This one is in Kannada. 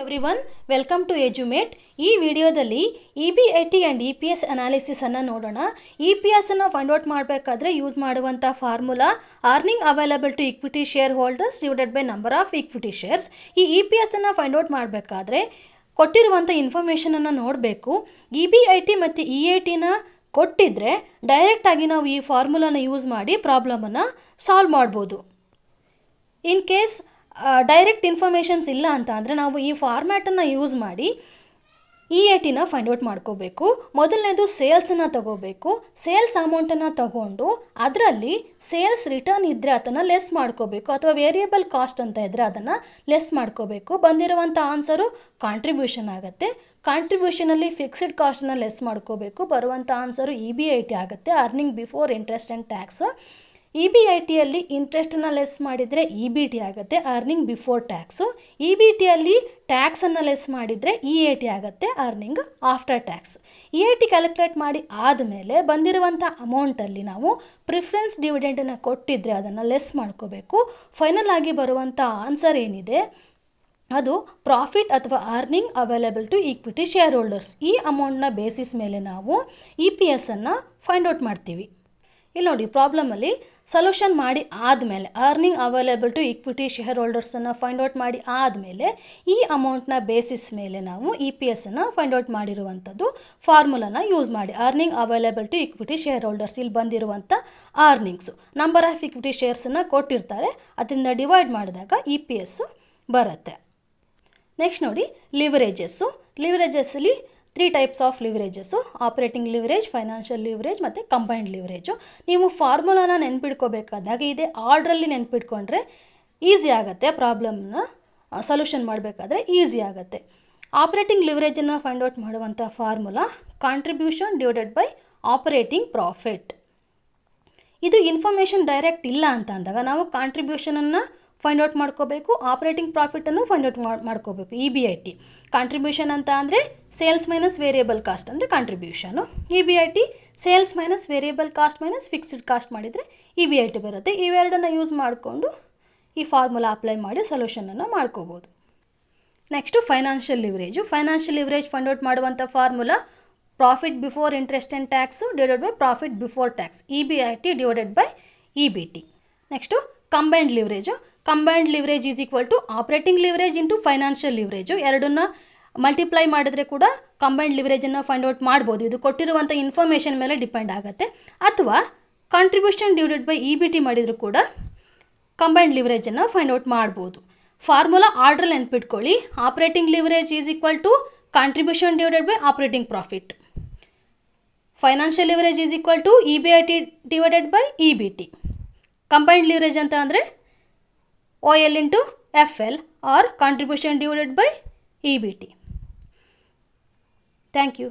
Everyone, welcome to ಎಜುಮೇಟ್. ಈ ವಿಡಿಯೋದಲ್ಲಿ EBIT ಆ್ಯಂಡ್ EPS ಅನಾಲಿಸಿಸನ್ನು ನೋಡೋಣ. EPS ಅನ್ನು ಫೈಂಡ್ ಔಟ್ ಮಾಡಬೇಕಾದ್ರೆ ಯೂಸ್ ಮಾಡುವಂಥ formula earning available to equity share holders divided by number of equity shares. ಈ EPS ಅನ್ನು ಫೈಂಡ್ ಔಟ್ ಮಾಡಬೇಕಾದ್ರೆ ಕೊಟ್ಟಿರುವಂಥ ಇನ್ಫಾರ್ಮೇಷನನ್ನು ನೋಡಬೇಕು. EBIT ಮತ್ತು EATನ ಕೊಟ್ಟಿದ್ದರೆ ಡೈರೆಕ್ಟಾಗಿ ನಾವು ಈ ಫಾರ್ಮುಲಾನ ಯೂಸ್ ಮಾಡಿ ಪ್ರಾಬ್ಲಮನ್ನು ಸಾಲ್ವ್ ಮಾಡ್ಬೋದು. ಇನ್ ಕೇಸ್ ಡೈರೆಕ್ಟ್ ಇನ್ಫಾರ್ಮೇಷನ್ಸ್ ಇಲ್ಲ ಅಂತ ಅಂದರೆ ನಾವು ಈ ಫಾರ್ಮ್ಯಾಟನ್ನು ಯೂಸ್ ಮಾಡಿ EATನ ಫೈಂಡ್ ಔಟ್ ಮಾಡ್ಕೋಬೇಕು. ಮೊದಲನೇದು ಸೇಲ್ಸನ್ನು ತಗೋಬೇಕು. ಸೇಲ್ಸ್ ಅಮೌಂಟನ್ನು ತಗೊಂಡು ಅದರಲ್ಲಿ ಸೇಲ್ಸ್ ರಿಟರ್ನ್ ಇದ್ದರೆ ಅದನ್ನು ಲೆಸ್ ಮಾಡ್ಕೋಬೇಕು, ಅಥವಾ ವೇರಿಯಬಲ್ ಕಾಸ್ಟ್ ಅಂತ ಇದ್ದರೆ ಅದನ್ನು ಲೆಸ್ ಮಾಡ್ಕೋಬೇಕು. ಬಂದಿರುವಂಥ ಆನ್ಸರು ಕಾಂಟ್ರಿಬ್ಯೂಷನ್ ಆಗುತ್ತೆ. ಕಾಂಟ್ರಿಬ್ಯೂಷನಲ್ಲಿ ಫಿಕ್ಸ್ಡ್ ಕಾಸ್ಟನ್ನು ಲೆಸ್ ಮಾಡ್ಕೋಬೇಕು. ಬರುವಂಥ ಆನ್ಸರು EBIT ಆಗುತ್ತೆ, earning before interest and tax. EBITಯಲ್ಲಿ ಇಂಟ್ರೆಸ್ಟನ್ನು ಲೆಸ್ ಮಾಡಿದರೆ EBT ಆಗುತ್ತೆ, ಅರ್ನಿಂಗ್ ಬಿಫೋರ್ ಟ್ಯಾಕ್ಸು. EBTಯಲ್ಲಿ ಟ್ಯಾಕ್ಸನ್ನು ಲೆಸ್ ಮಾಡಿದರೆ EAT ಆಗುತ್ತೆ, earning after tax. EAT calculate ಮಾಡಿ ಆದಮೇಲೆ ಬಂದಿರುವಂಥ ಅಮೌಂಟಲ್ಲಿ ನಾವು ಪ್ರಿಫರೆನ್ಸ್ ಡಿವಿಡೆಂಡನ್ನು ಕೊಟ್ಟಿದ್ದರೆ ಅದನ್ನು ಲೆಸ್ ಮಾಡ್ಕೋಬೇಕು. ಫೈನಲ್ ಆಗಿ ಬರುವಂಥ ಆನ್ಸರ್ ಏನಿದೆ ಅದು ಪ್ರಾಫಿಟ್ ಅಥವಾ earning available to equity share holders. ಈ ಅಮೌಂಟ್ನ ಬೇಸಿಸ್ ಮೇಲೆ ನಾವು EPS ಅನ್ನು ಫೈಂಡ್ ಔಟ್ ಮಾಡ್ತೀವಿ. ಇಲ್ಲಿ ನೋಡಿ, ಪ್ರಾಬ್ಲಮಲ್ಲಿ ಸೊಲ್ಯೂಷನ್ ಮಾಡಿ ಆದಮೇಲೆ earning available to equity share ಹೋಲ್ಡರ್ಸನ್ನು ಫೈಂಡ್ ಔಟ್ ಮಾಡಿ ಆದಮೇಲೆ ಈ ಅಮೌಂಟ್ನ ಬೇಸಿಸ್ ಮೇಲೆ ನಾವು EPSನ್ನು ಫೈಂಡ್ ಔಟ್ ಮಾಡಿರುವಂಥದ್ದು ಫಾರ್ಮುಲಾನ ಯೂಸ್ ಮಾಡಿ earning available to equity share holders. ಇಲ್ಲಿ ಬಂದಿರುವಂಥ ಅರ್ನಿಂಗ್ಸು ನಂಬರ್ ಆಫ್ ಇಕ್ವಿಟಿ ಶೇರ್ಸನ್ನು ಕೊಟ್ಟಿರ್ತಾರೆ, ಅದರಿಂದ ಡಿವೈಡ್ ಮಾಡಿದಾಗ EPS ಬರುತ್ತೆ. ನೆಕ್ಸ್ಟ್ ನೋಡಿ, ಲಿವರೇಜಸ್ಸಲ್ಲಿ 3 types of leverages: operating leverage, financial leverage ಮತ್ತು ಕಂಬೈನ್ಡ್ ಲಿವರೇಜು. ನೀವು ಫಾರ್ಮುಲಾನ ನೆನ್ಪಿಟ್ಕೋಬೇಕಾದಾಗ ಇದೇ ಆರ್ಡ್ರಲ್ಲಿ ನೆನ್ಪಿಟ್ಕೊಂಡ್ರೆ ಈಸಿ ಆಗುತ್ತೆ. ಪ್ರಾಬ್ಲಮ್ನ ಸೊಲ್ಯೂಷನ್ ಮಾಡಬೇಕಾದ್ರೆ ಈಸಿ ಆಗುತ್ತೆ. ಆಪರೇಟಿಂಗ್ ಲಿವರೇಜನ್ನು ಫೈಂಡ್ ಔಟ್ ಮಾಡುವಂಥ formula contribution divided by operating profit. ಇದು ಇನ್ಫಾರ್ಮೇಷನ್ ಡೈರೆಕ್ಟ್ ಇಲ್ಲ ಅಂತ ಅಂದಾಗ ನಾವು ಕಾಂಟ್ರಿಬ್ಯೂಷನನ್ನು ಫೈಂಡ್ ಔಟ್ ಮಾಡ್ಕೋಬೇಕು, ಆಪರೇಟಿಂಗ್ ಪ್ರಾಫಿಟನ್ನು ಫೈಂಡ್ ಔಟ್ ಮಾಡ್ಕೋಬೇಕು. EBIT ಕಾಂಟ್ರಿಬ್ಯೂಷನ್ ಅಂತ ಅಂದರೆ ಸೇಲ್ಸ್ ಮೈನಸ್ ವೇರಿಯಬಲ್ ಕಾಸ್ಟ್ ಅಂದರೆ contribution. EBIT sales minus variable cost minus fixed cost ಮಾಡಿದರೆ EBIT ಬರುತ್ತೆ. ಇವೆರಡನ್ನು ಯೂಸ್ ಮಾಡಿಕೊಂಡು ಈ ಫಾರ್ಮುಲಾ ಅಪ್ಲೈ ಮಾಡಿ ಸೊಲ್ಯೂಷನನ್ನು ಮಾಡ್ಕೋಬೋದು. Next financial leverage find out ಮಾಡುವಂಥ formula profit before interest and tax divided by profit before tax, EBIT divided by EBT. Next combined leverage is equal to operating leverage into financial leverage. ಎರಡನ್ನು ಮಲ್ಟಿಪ್ಲೈ ಮಾಡಿದ್ರೆ ಕೂಡ ಕಂಬೈನ್ಡ್ ಲಿವರೇಜನ್ನು ಫೈಂಡ್ ಔಟ್ ಮಾಡ್ಬೋದು. ಇದು ಕೊಟ್ಟಿರುವಂಥ ಇನ್ಫಾರ್ಮೇಷನ್ ಮೇಲೆ ಡಿಪೆಂಡ್ ಆಗುತ್ತೆ. ಅಥವಾ ಕಾಂಟ್ರಿಬ್ಯೂಷನ್ ಡಿವೈಡೆಡ್ ಬೈ EBT ಮಾಡಿದರೂ ಕೂಡ ಕಂಬೈನ್ಡ್ ಲಿವರೇಜನ್ನು ಫೈಂಡ್ ಔಟ್ ಮಾಡ್ಬೋದು. ಫಾರ್ಮುಲಾ ಆರ್ಡ್ರಲ್ಲಿ ನೆನ್ಪಿಟ್ಕೊಳ್ಳಿ. Operating leverage is equal to contribution divided by operating profit. Financial leverage is equal to EBIT divided by EBT. Combined leverage ಅಂತ ಅಂದರೆ OL into FL or contribution divided by EBT. Thank you.